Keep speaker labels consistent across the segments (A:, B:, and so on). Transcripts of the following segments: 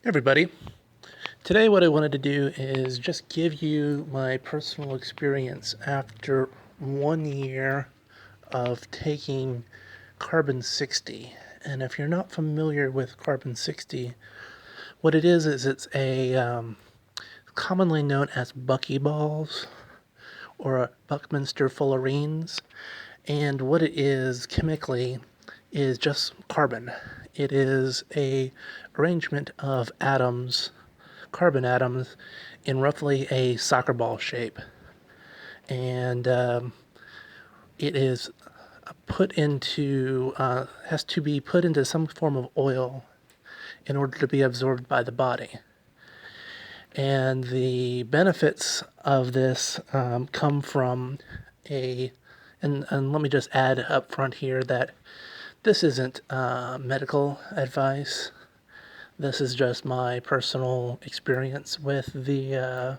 A: Everybody. Today what I wanted to do is just give you my personal experience after 1 year of taking carbon 60. And if you're not familiar with carbon 60, what it is it's a commonly known as buckyballs or Buckminster fullerenes. And what it is chemically is just carbon. It is a arrangement of atoms, carbon atoms, in roughly a soccer ball shape. And it is has to be put into some form of oil in order to be absorbed by the body. And the benefits of this come from and let me just add up front here that this isn't medical advice. This is just my personal experience with the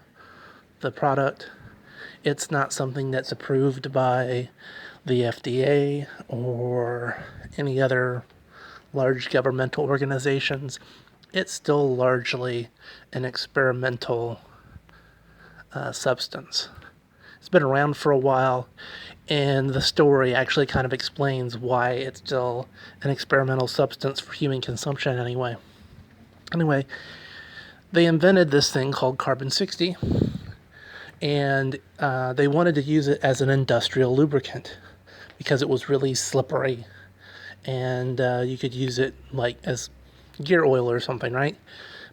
A: product. It's not something that's approved by the FDA or any other large governmental organizations. It's still largely an experimental substance. It's been around for a while, and the story actually kind of explains why it's still an experimental substance for human consumption anyway. Anyway, they invented this thing called carbon 60, and they wanted to use it as an industrial lubricant because it was really slippery, and you could use it like as gear oil or something, right?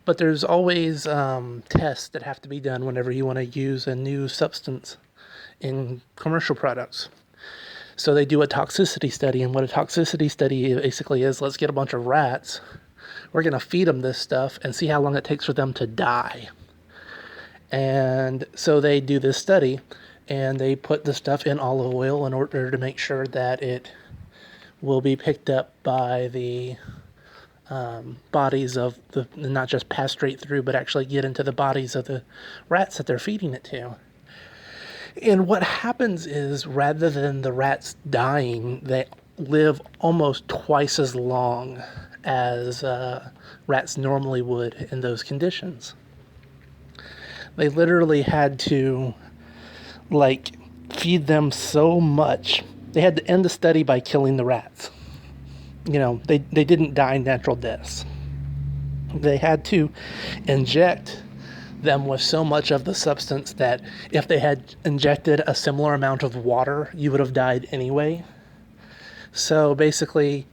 A: But there's always tests that have to be done whenever you want to use a new substance in commercial products. So they do a toxicity study, and what a toxicity study basically is, let's get a bunch of rats, we're going to feed them this stuff and see how long it takes for them to die. And so they do this study, and they put the stuff in olive oil in order to make sure that it will be picked up by the bodies of not just pass straight through, but actually get into the bodies of the rats that they're feeding it to. And what happens is, rather than the rats dying, they live almost twice as long as rats normally would in those conditions. They literally had to, feed them so much. They had to end the study by killing the rats. They didn't die natural deaths. They had to inject them with so much of the substance that if they had injected a similar amount of water, you would have died anyway. So basically,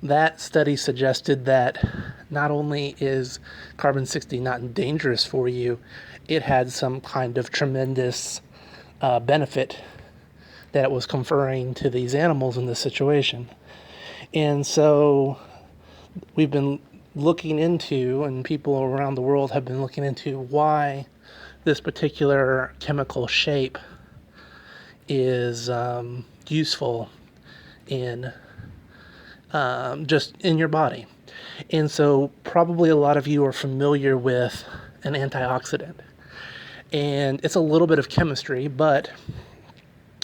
A: that study suggested that not only is carbon 60 not dangerous for you, it had some kind of tremendous benefit that it was conferring to these animals in this situation. And so we've been looking into, and people around the world have been looking into, why this particular chemical shape is useful in just in your body. And so probably a lot of you are familiar with an antioxidant. And it's a little bit of chemistry, but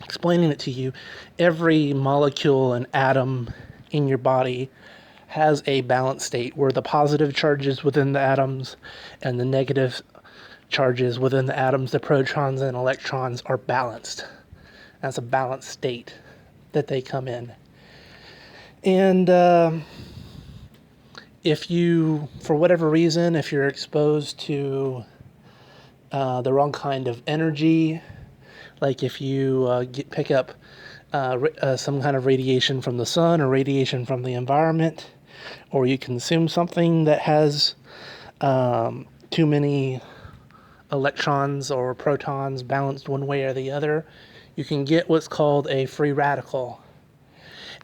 A: explaining it to you, every molecule and atom in your body has a balanced state where the positive charges within the atoms and the negative charges within the atoms, the protons and electrons, are balanced. That's a balanced state that they come in. And if you, for whatever reason, if you're exposed to the wrong kind of energy, like if you pick up some kind of radiation from the sun or radiation from the environment, or you consume something that has too many electrons or protons balanced one way or the other, you can get what's called a free radical.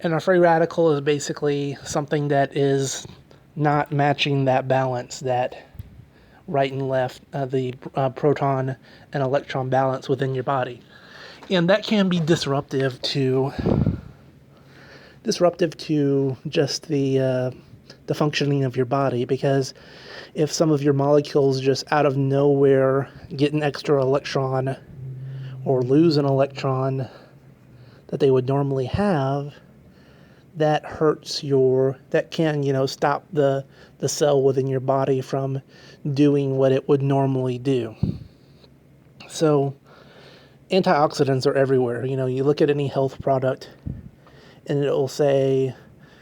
A: And a free radical is basically something that is not matching that balance, that right and left, the proton and electron balance within your body. And that can be disruptive to just the functioning of your body, because if some of your molecules just out of nowhere get an extra electron or lose an electron that they would normally have, that can stop the cell within your body from doing what it would normally do. So antioxidants are everywhere. You look at any health product and it'll say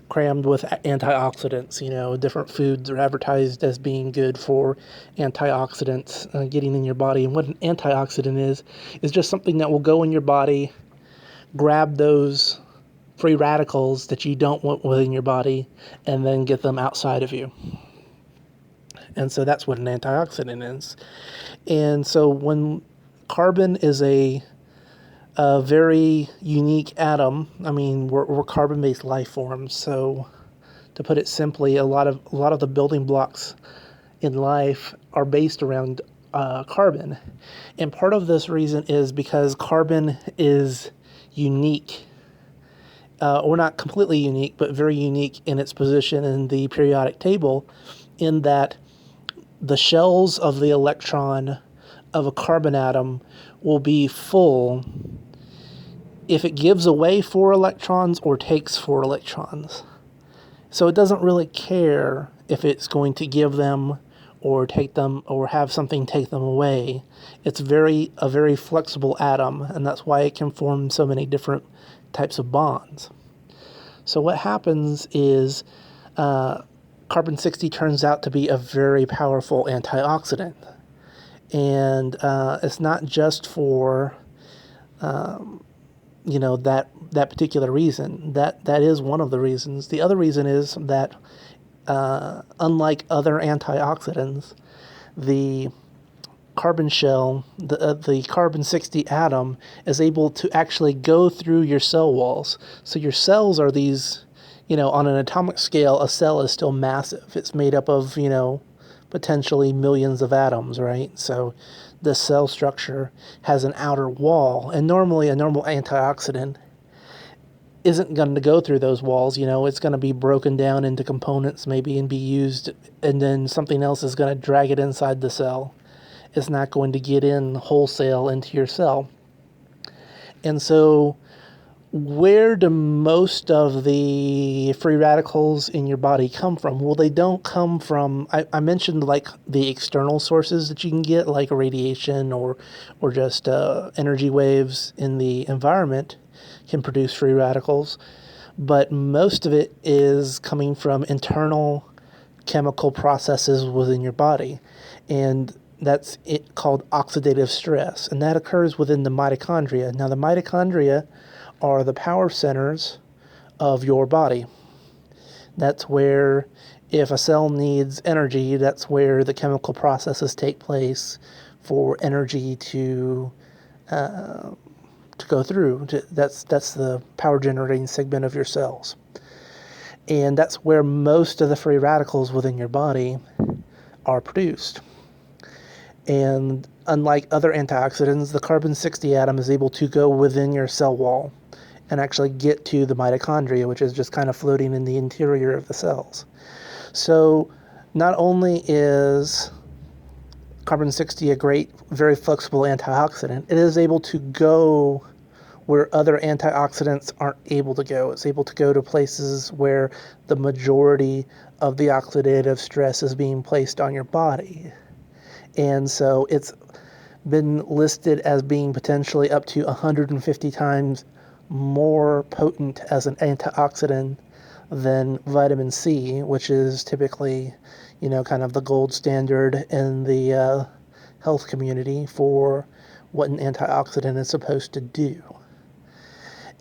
A: crammed with antioxidants. Different foods are advertised as being good for antioxidants getting in your body. And what an antioxidant is just something that will go in your body, grab those free radicals that you don't want within your body, and then get them outside of you. And so that's what an antioxidant is. And so when carbon is a very unique atom, we're carbon-based life forms. So to put it simply, a lot of the building blocks in life are based around carbon. And part of this reason is because carbon is unique. Or not completely unique, but very unique in its position in the periodic table, in that the shells of the electron of a carbon atom will be full if it gives away 4 electrons or takes 4 electrons. So it doesn't really care if it's going to give them or take them or have something take them away. It's a very flexible atom, and that's why it can form so many different types of bonds. So what happens is carbon-60 turns out to be a very powerful antioxidant. And it's not just for that particular reason. That is one of the reasons. The other reason is that unlike other antioxidants, the carbon shell, the carbon-60 atom, is able to actually go through your cell walls. So your cells are these, on an atomic scale, a cell is still massive. It's made up of, potentially millions of atoms, right? So the cell structure has an outer wall, and normally a normal antioxidant isn't going to go through those walls. It's going to be broken down into components maybe and be used, and then something else is going to drag it inside the cell. It's not going to get in wholesale into your cell. And so where do most of the free radicals in your body come from? Well, they don't come from, I mentioned like the external sources that you can get, like radiation or just energy waves in the environment can produce free radicals. But most of it is coming from internal chemical processes within your body. And that's it called oxidative stress. And that occurs within the mitochondria. Now, the mitochondria are the power centers of your body. That's where, if a cell needs energy, that's where the chemical processes take place for energy to go through. That's the power generating segment of your cells. And that's where most of the free radicals within your body are produced. And unlike other antioxidants, the carbon-60 atom is able to go within your cell wall and actually get to the mitochondria, which is just kind of floating in the interior of the cells. So not only is carbon-60 a great, very flexible antioxidant, it is able to go where other antioxidants aren't able to go. It's able to go to places where the majority of the oxidative stress is being placed on your body. And so it's been listed as being potentially up to 150 times more potent as an antioxidant than vitamin C, which is typically, kind of the gold standard in the health community for what an antioxidant is supposed to do.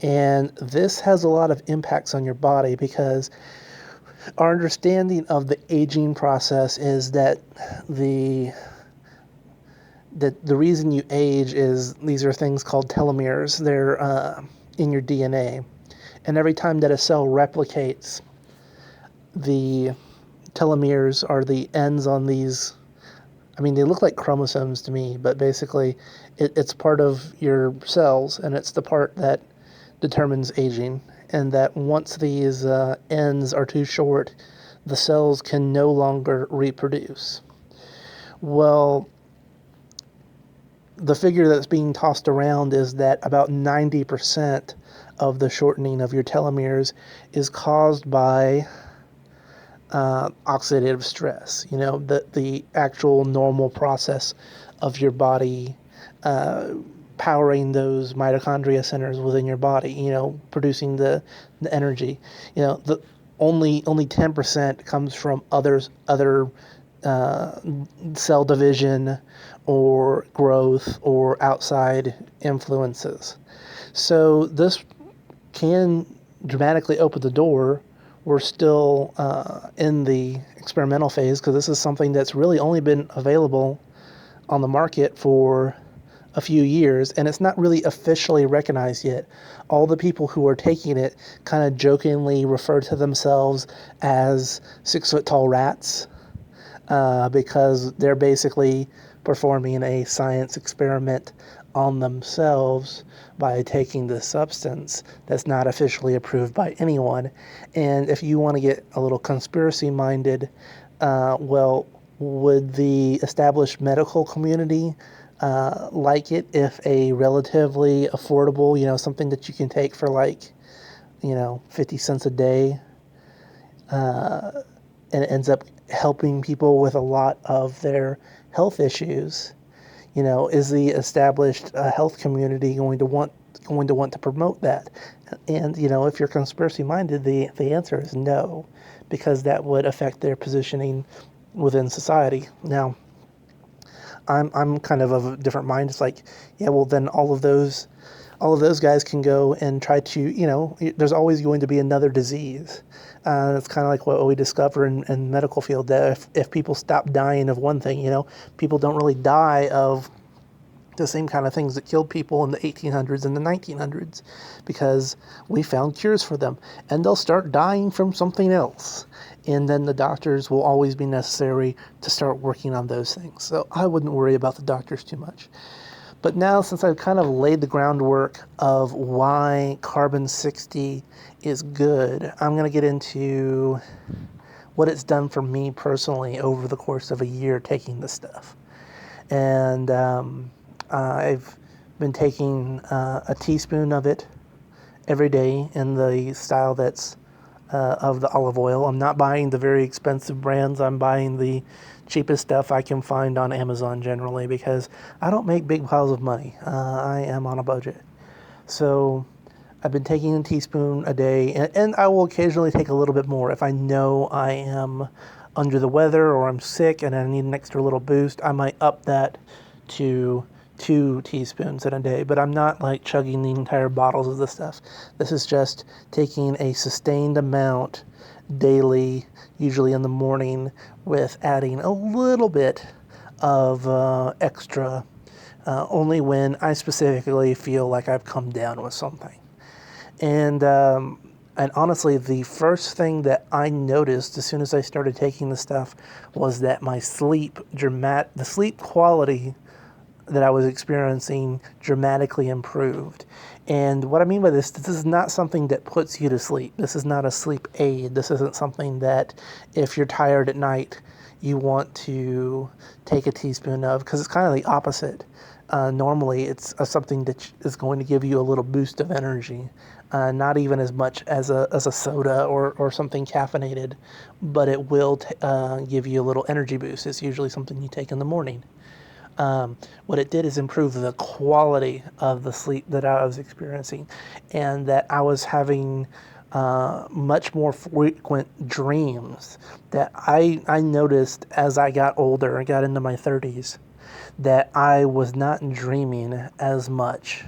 A: And this has a lot of impacts on your body because our understanding of the aging process is that the reason you age is these are things called telomeres. They're in your DNA. And every time that a cell replicates, the telomeres are the ends on these. They look like chromosomes to me, but basically it's part of your cells, and it's the part that determines aging. And that once these ends are too short, the cells can no longer reproduce. Well, the figure that's being tossed around is that about 90% of the shortening of your telomeres is caused by oxidative stress. The actual normal process of your body powering those mitochondria centers within your body, producing the energy. The only 10% comes from other cell division or growth or outside influences. So this can dramatically open the door. We're still in the experimental phase because this is something that's really only been available on the market for a few years, and it's not really officially recognized yet. All the people who are taking it kind of jokingly refer to themselves as 6-foot-tall rats because they're basically performing a science experiment on themselves by taking this substance that's not officially approved by anyone. And if you want to get a little conspiracy minded, well, would the established medical community like it if a relatively affordable, something that you can take for 50 cents a day, and it ends up helping people with a lot of their health issues? Is the established health community going to want to promote that? And if you're conspiracy minded, the answer is no, because that would affect their positioning within society. Now, I'm kind of a different mind. It's like, yeah, well then all of those guys can go and try to, there's always going to be another disease. It's kind of like what we discover in medical field, that if people stop dying of one thing, people don't really die of the same kind of things that killed people in the 1800s and the 1900s, because we found cures for them, and they'll start dying from something else. And then the doctors will always be necessary to start working on those things. So I wouldn't worry about the doctors too much. But now, since I've kind of laid the groundwork of why Carbon-60 is good, I'm going to get into what it's done for me personally over the course of a year taking this stuff. And I've been taking a teaspoon of it every day in the style that's of the olive oil. I'm not buying the very expensive brands. I'm buying the cheapest stuff I can find on Amazon generally, because I don't make big piles of money. I am on a budget. So I've been taking a teaspoon a day, and I will occasionally take a little bit more if I know I am under the weather or I'm sick and I need an extra little boost. I might up that to 2 teaspoons in a day, but I'm not like chugging the entire bottles of this stuff. This is just taking a sustained amount daily, usually in the morning, with adding a little bit of extra only when I specifically feel like I've come down with something. And honestly, the first thing that I noticed as soon as I started taking the stuff was that my the sleep quality that I was experiencing dramatically improved. And what I mean by this is not something that puts you to sleep. This is not a sleep aid. This isn't something that if you're tired at night, you want to take a teaspoon of, because it's kind of the opposite. Normally, it's something that is going to give you a little boost of energy. Not even as much as a soda or something caffeinated, but it will give you a little energy boost. It's usually something you take in the morning. What it did is improve the quality of the sleep that I was experiencing, and that I was having much more frequent dreams that I noticed as I got older and got into my 30s, that I was not dreaming as much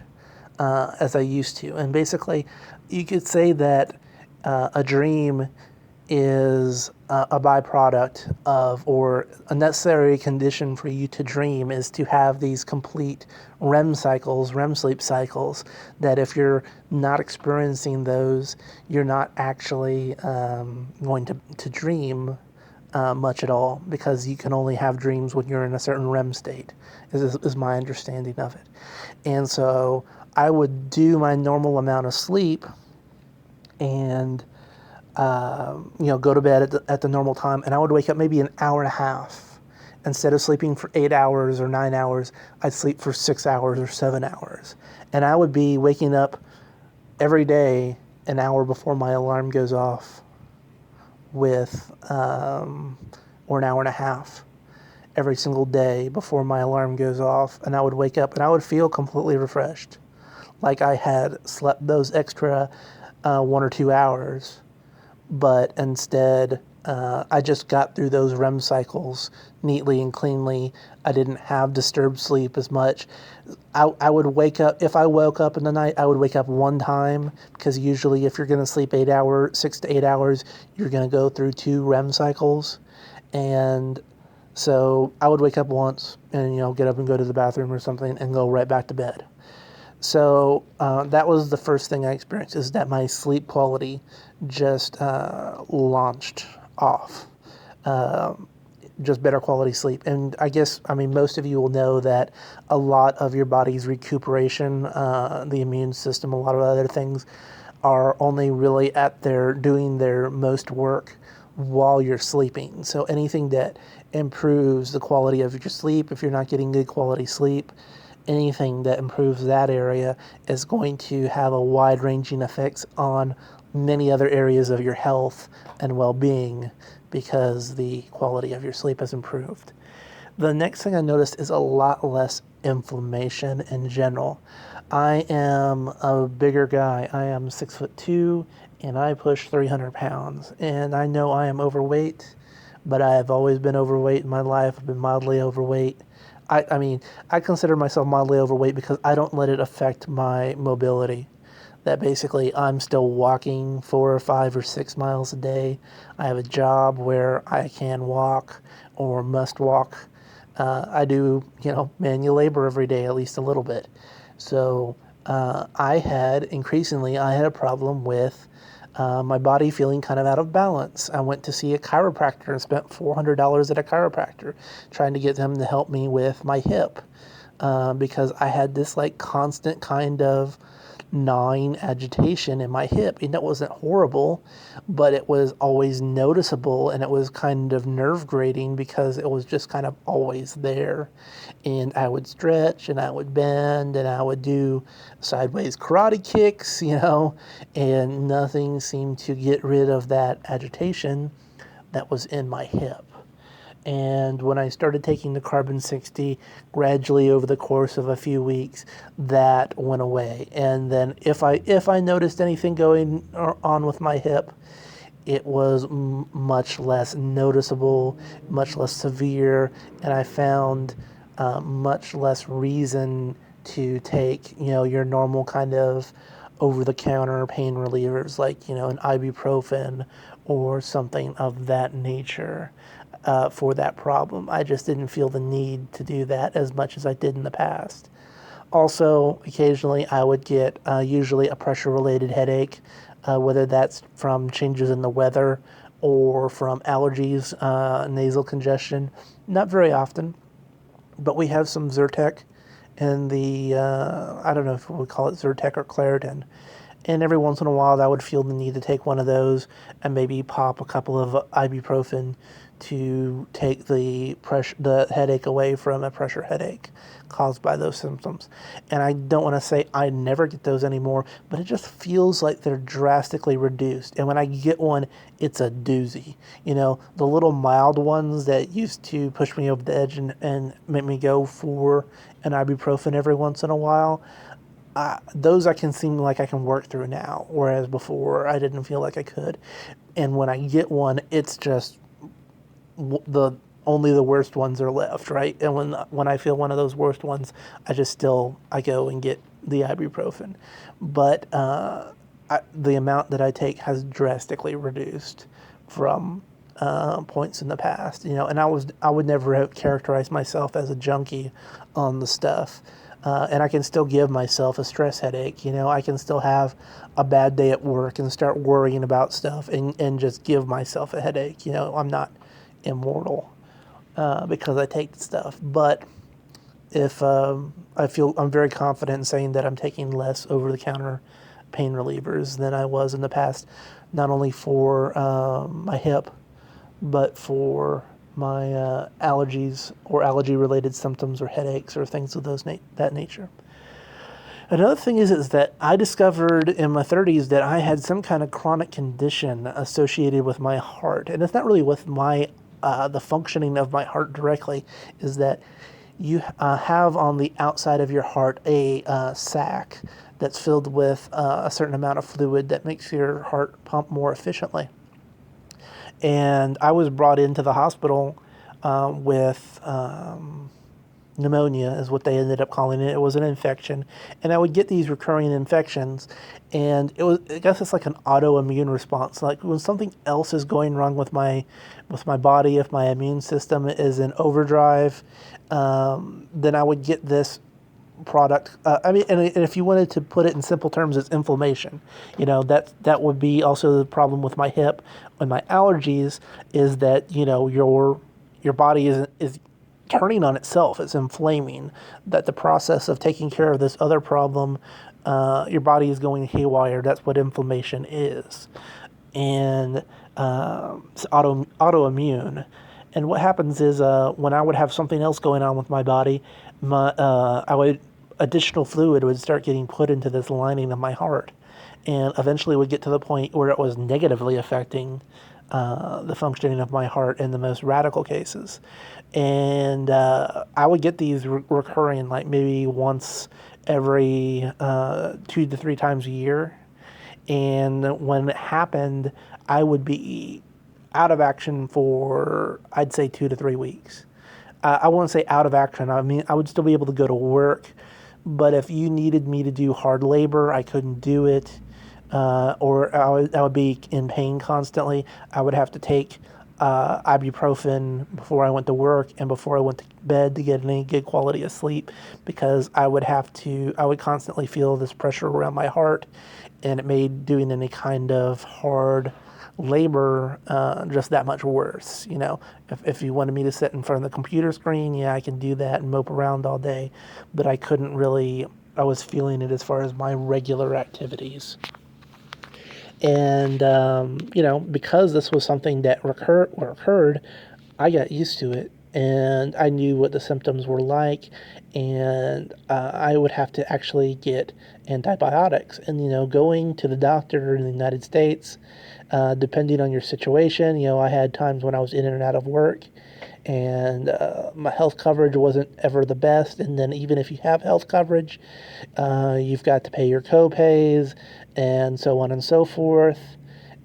A: as I used to. And basically, you could say that a dream is a byproduct of, or a necessary condition for you to dream is to have these complete REM sleep cycles, that if you're not experiencing those, you're not actually going to dream much at all, because you can only have dreams when you're in a certain REM state, is my understanding of it. And so I would do my normal amount of sleep and go to bed at the normal time, and I would wake up maybe an hour and a half. Instead of sleeping for 8 hours or 9 hours, I'd sleep for 6 hours or 7 hours. And I would be waking up every day, an hour before my alarm goes off, with or an hour and a half every single day before my alarm goes off, and I would wake up and I would feel completely refreshed, like I had slept those extra 1 or 2 hours, but instead I just got through those REM cycles neatly and cleanly. I didn't have disturbed sleep as much. I would wake up, if I woke up in the night, I would wake up one time, because usually if you're going to sleep 6 to 8 hours, you're going to go through 2 REM cycles. And so I would wake up once and, get up and go to the bathroom or something and go right back to bed. So that was the first thing I experienced, is that my sleep quality just launched off. Just better quality sleep. And I guess, most of you will know that a lot of your body's recuperation, the immune system, a lot of other things are only really doing their most work while you're sleeping. So anything that improves the quality of your sleep, if you're not getting good quality sleep, anything that improves that area is going to have a wide-ranging effects on many other areas of your health and well-being, because the quality of your sleep has improved. The next thing I noticed is a lot less inflammation in general. I am a bigger guy. I am 6'2", and I push 300 pounds. And I know I am overweight, but I have always been overweight in my life. I've been mildly overweight. I consider myself mildly overweight because I don't let it affect my mobility. That basically I'm still walking 4 or 5 or 6 miles a day. I have a job where I can walk or must walk. I do, manual labor every day, at least a little bit. So I had a problem with my body feeling kind of out of balance. I went to see a chiropractor and spent $400 at a chiropractor trying to get them to help me with my hip, because I had this constant kind of gnawing agitation in my hip. And it wasn't horrible, but it was always noticeable, and it was kind of nerve grating because it was just kind of always there. And I would stretch and I would bend and I would do sideways karate kicks, and nothing seemed to get rid of that agitation that was in my hip. And when I started taking the Carbon 60, gradually over the course of a few weeks, that went away. And then if I noticed anything going on with my hip, it was much less noticeable, much less severe, and I found much less reason to take, your normal kind of over-the-counter pain relievers like, an ibuprofen or something of that nature. For that problem. I just didn't feel the need to do that as much as I did in the past. Also, occasionally I would get usually a pressure-related headache, whether that's from changes in the weather or from allergies, nasal congestion. Not very often, but we have some Zyrtec in the, I don't know if we call it Zyrtec or Claritin. And every once in a while I would feel the need to take one of those and maybe pop a couple of ibuprofen to take the headache away from a pressure headache caused by those symptoms. And I don't want to say I never get those anymore, but it just feels like they're drastically reduced. And when I get one, it's a doozy. The little mild ones that used to push me over the edge and make me go for an ibuprofen every once in a while, those I can seem like I can work through now, whereas before I didn't feel like I could. And when I get one, it's just only the worst ones are left, right? And when I feel one of those worst ones, I go and get the ibuprofen. But the amount that I take has drastically reduced from points in the past, and I would never have characterized myself as a junkie on the stuff. And I can still give myself a stress headache. I can still have a bad day at work and start worrying about stuff and just give myself a headache. I'm not immortal because I take the stuff. But if I'm very confident in saying that I'm taking less over-the-counter pain relievers than I was in the past, not only for my hip, but for my allergies or allergy-related symptoms or headaches or things of that nature. Another thing is that I discovered in my 30s that I had some kind of chronic condition associated with my heart, and it's not really with my the functioning of my heart directly. Is that you have on the outside of your heart a sac that's filled with a certain amount of fluid that makes your heart pump more efficiently. And I was brought into the hospital with pneumonia is what they ended up calling it. It was an infection, and I would get these recurring infections, and I guess it's like an autoimmune response. Like when something else is going wrong with my body, if my immune system is in overdrive, then I would get this product. And if you wanted to put it in simple terms, it's inflammation. That would be also the problem with my hip and my allergies. Is that your body is turning on itself. It's inflaming. That the process of taking care of this other problem, your body is going haywire. That's what inflammation is, and it's autoimmune. And what happens is when I would have something else going on with my body, additional fluid would start getting put into this lining of my heart, and eventually would get to the point where it was negatively affecting the functioning of my heart in the most radical cases. And I would get these recurring, like maybe once every 2 to 3 times a year. And when it happened, I would be out of action for, I'd say, 2 to 3 weeks. I won't say out of action. I mean, I would still be able to go to work, but if you needed me to do hard labor, I couldn't do it, or I would be in pain constantly. I would have to take ibuprofen before I went to work and before I went to bed to get any good quality of sleep, because I would constantly feel this pressure around my heart, and it made doing any kind of hard labor just that much worse. If you wanted me to sit in front of the computer screen, yeah, I can do that and mope around all day, but I couldn't really. I was feeling it as far as my regular activities. And because this was something that recurred, I got used to it, and I knew what the symptoms were like, and I would have to actually get antibiotics. And going to the doctor in the United States, depending on your situation, I had times when I was in and out of work, and my health coverage wasn't ever the best. And then even if you have health coverage, you've got to pay your co-pays and so on and so forth.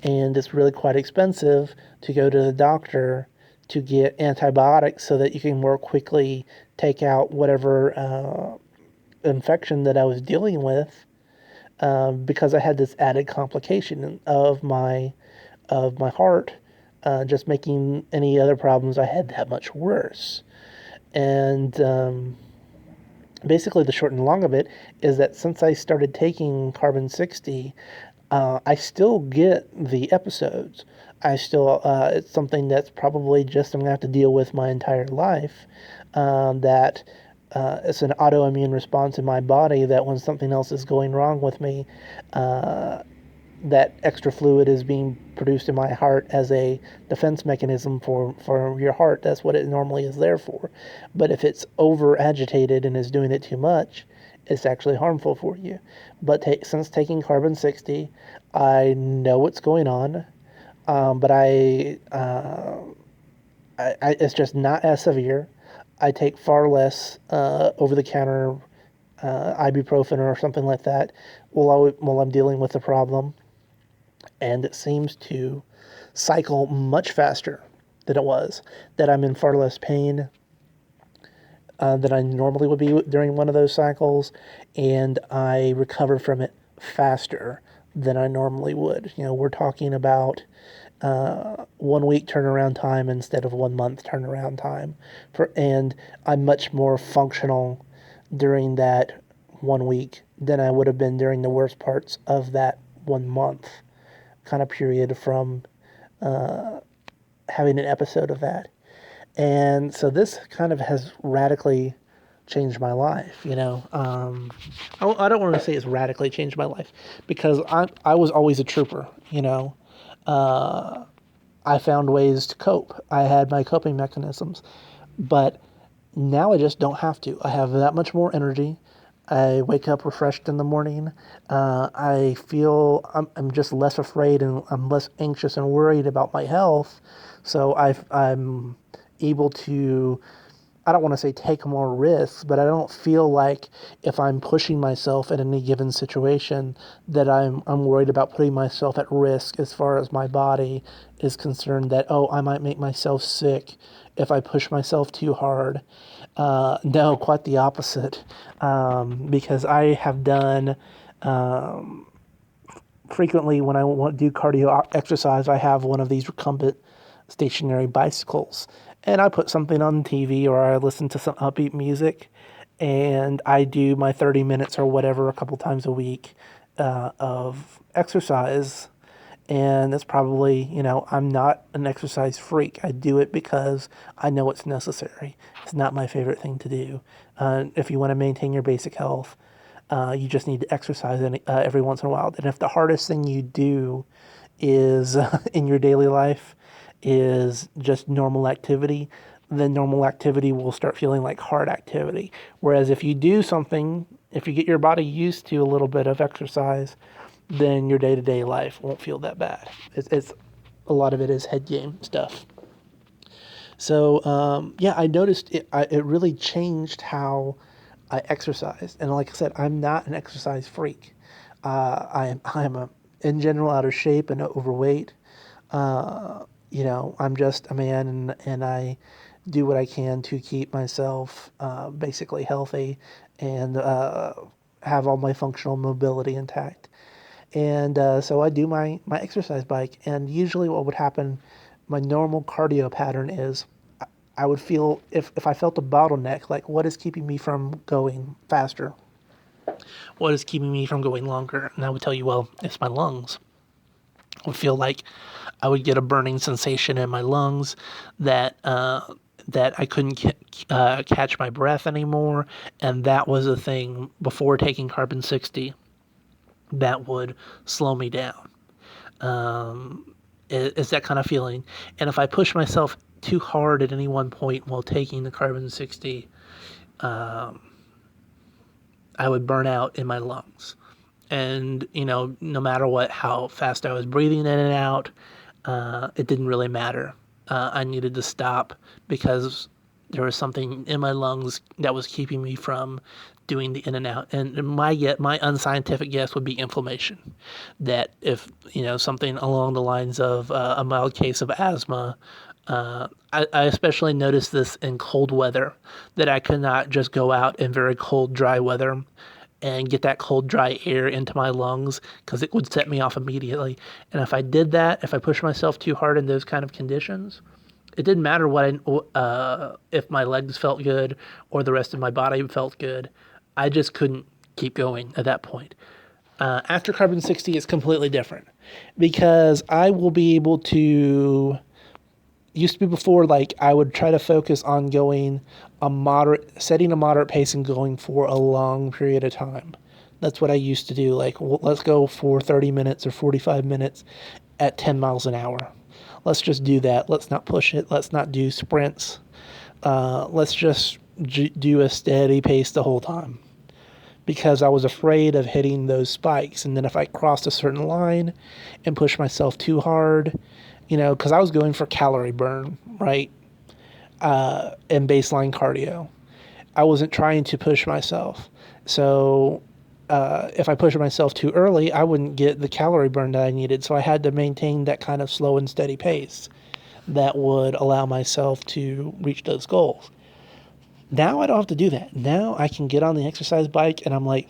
A: And it's really quite expensive to go to the doctor to get antibiotics so that you can more quickly take out whatever infection that I was dealing with, because I had this added complication of my heart, just making any other problems I had that much worse. And basically, the short and long of it is that since I started taking carbon 60, I still get the episodes. It's something that's probably just I'm going to have to deal with my entire life. That it's an autoimmune response in my body that when something else is going wrong with me, that extra fluid is being produced in my heart as a defense mechanism for your heart. That's what it normally is there for. But if it's over agitated and is doing it too much, it's actually harmful for you. But since taking carbon 60, I know what's going on, but it's just not as severe. I take far less over-the-counter ibuprofen or something like that while I'm dealing with the problem. And it seems to cycle much faster than it was, that I'm in far less pain than I normally would be during one of those cycles, and I recover from it faster than I normally would. We're talking about 1 week turnaround time instead of 1 month turnaround time, and I'm much more functional during that 1 week than I would have been during the worst parts of that 1 month kind of period from having an episode of that. And so this kind of has radically changed my life. I don't want to say it's radically changed my life, because I was always a trooper. I found ways to cope. I had my coping mechanisms, but now I just don't have to. I have that much more energy. I wake up refreshed in the morning. I feel I'm just less afraid and I'm less anxious and worried about my health. So I'm able to, I don't want to say take more risks, but I don't feel like if I'm pushing myself in any given situation that I'm worried about putting myself at risk as far as my body is concerned, that, oh, I might make myself sick if I push myself too hard. No, quite the opposite. Because I have done frequently when I want to do cardio exercise, I have one of these recumbent stationary bicycles. And I put something on TV or I listen to some upbeat music and I do my 30 minutes or whatever a couple times a week of exercise. And that's probably, I'm not an exercise freak. I do it because I know it's necessary. It's not my favorite thing to do. If you want to maintain your basic health, you just need to exercise every once in a while. And if the hardest thing you do is in your daily life is just normal activity, then normal activity will start feeling like hard activity. Whereas if you do something, if you get your body used to a little bit of exercise, then your day-to-day life won't feel that bad. It's a lot of it is head game stuff. So yeah, I noticed it really changed how I exercise. And like I said, I'm not an exercise freak. I'm in general out of shape and overweight. I'm just a man, and I do what I can to keep myself basically healthy and have all my functional mobility intact. And so I do my exercise bike. And usually what would happen, my normal cardio pattern is I would feel, if I felt a bottleneck, like what is keeping me from going faster? What is keeping me from going longer? And I would tell you, well, it's my lungs. I would feel like I would get a burning sensation in my lungs that I couldn't catch my breath anymore. And that was a thing before taking carbon 60 that would slow me down. It's that kind of feeling. And if I push myself too hard at any one point while taking the carbon 60, I would burn out in my lungs. And, no matter how fast I was breathing in and out, it didn't really matter. I needed to stop because there was something in my lungs that was keeping me from doing the in and out. And my unscientific guess would be inflammation. That if, something along the lines of a mild case of asthma, I especially noticed this in cold weather, that I could not just go out in very cold, dry weather and get that cold, dry air into my lungs because it would set me off immediately. And if I did that, if I pushed myself too hard in those kind of conditions, it didn't matter if my legs felt good or the rest of my body felt good. I just couldn't keep going at that point. After carbon 60, it's completely different because I will be able to. Used to be before, like I would try to focus on setting a moderate pace and going for a long period of time. That's what I used to do. Like, let's go for 30 minutes or 45 minutes at 10 miles an hour. Let's just do that. Let's not push it. Let's not do sprints. Let's just do a steady pace the whole time. Because I was afraid of hitting those spikes. And then if I crossed a certain line and pushed myself too hard, because I was going for calorie burn, right? And baseline cardio. I wasn't trying to push myself. So if I pushed myself too early, I wouldn't get the calorie burn that I needed. So I had to maintain that kind of slow and steady pace that would allow myself to reach those goals. Now I don't have to do that. Now I can get on the exercise bike and I'm like,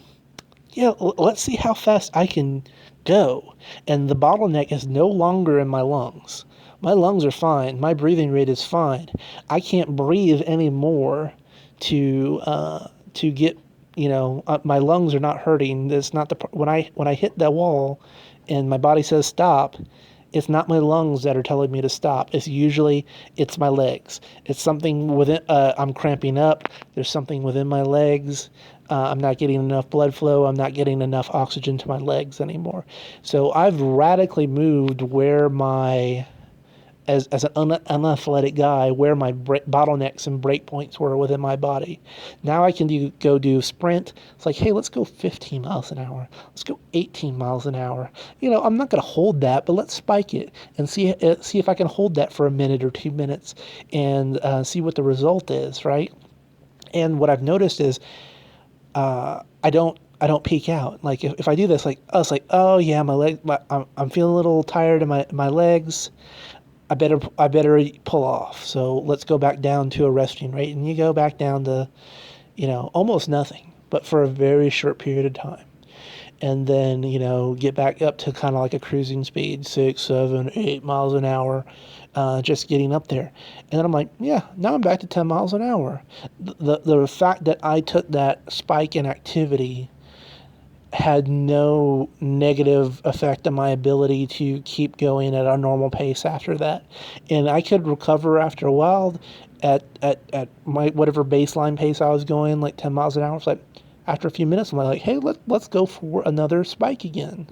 A: yeah, let's see how fast I can go. And the bottleneck is no longer in my lungs. My lungs are fine. My breathing rate is fine. I can't breathe anymore to get, my lungs are not hurting. It's not when I hit that wall and my body says stop, it's not my lungs that are telling me to stop. It's my legs. It's something within, I'm cramping up. There's something within my legs. I'm not getting enough blood flow. I'm not getting enough oxygen to my legs anymore. So I've radically moved where my as an unathletic guy, where my bottlenecks and break points were within my body. Now I can go do sprint. It's like, hey, let's go 15 miles an hour. Let's go 18 miles an hour. I'm not going to hold that, but let's spike it and see if I can hold that for a minute or 2 minutes and see what the result is, right? And what I've noticed is I don't peak out. Like if I do this, like I was like, oh yeah, my leg, I'm feeling a little tired in my legs. I better pull off. So let's go back down to a resting rate, and you go back down to almost nothing, but for a very short period of time, and then get back up to kind of like a cruising speed, 6, 7, 8 miles an hour, just getting up there. And then I'm like, yeah, now I'm back to 10 miles an hour. The fact that I took that spike in activity had no negative effect on my ability to keep going at a normal pace after that. And I could recover after a while at my whatever baseline pace I was going, like 10 miles an hour. It's like after a few minutes, I'm like, hey, let's go for another spike again.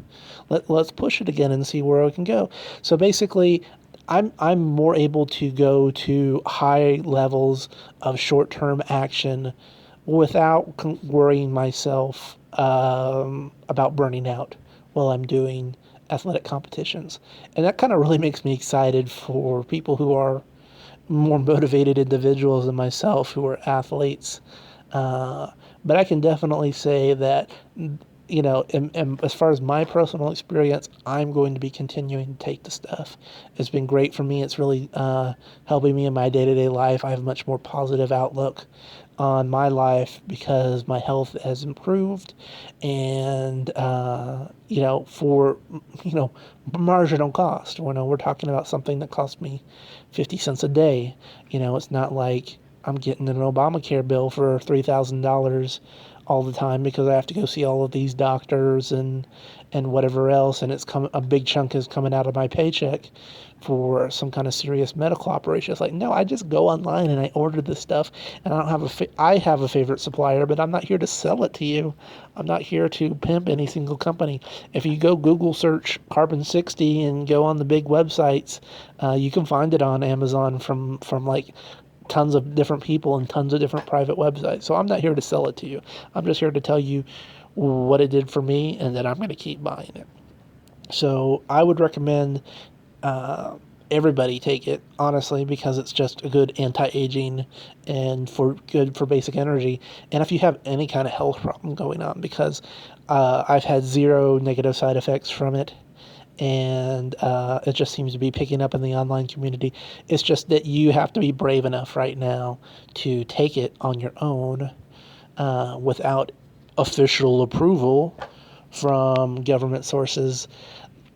A: Let's push it again and see where I can go. So basically, I'm more able to go to high levels of short-term action without worrying myself about burning out while I'm doing athletic competitions. And that kind of really makes me excited for people who are more motivated individuals than myself who are athletes. But I can definitely say that, and as far as my personal experience, I'm going to be continuing to take the stuff. It's been great for me. It's really helping me in my day-to-day life. I have a much more positive outlook on my life because my health has improved, and for marginal cost. We're talking about something that cost me 50 cents a day. It's not like I'm getting an Obamacare bill for $3,000 all the time because I have to go see all of these doctors and whatever else, and a big chunk is coming out of my paycheck for some kind of serious medical operation. It's like, no, I just go online and I order this stuff, and I have a favorite supplier, but I'm not here to sell it to you. I'm not here to pimp any single company. If you go Google search Carbon 60 and go on the big websites, you can find it on Amazon from like tons of different people and tons of different private websites. So I'm not here to sell it to you. I'm just here to tell you what it did for me, and that I'm going to keep buying it. So I would recommend everybody take it, honestly, because it's just a good anti-aging and good for basic energy. And if you have any kind of health problem going on, because I've had zero negative side effects from it, and it just seems to be picking up in the online community. It's just that you have to be brave enough right now to take it on your own without official approval from government sources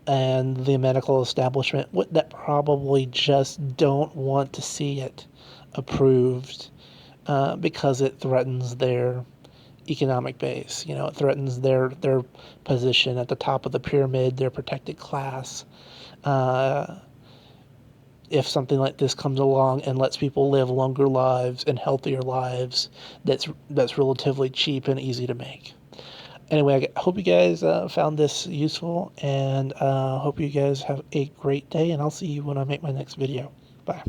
A: and the medical establishment that probably just don't want to see it approved because it threatens their economic base. It threatens their position at the top of the pyramid, their protected class. If something like this comes along and lets people live longer lives and healthier lives, that's relatively cheap and easy to make. Anyway, I hope you guys found this useful, and hope you guys have a great day, and I'll see you when I make my next video. Bye.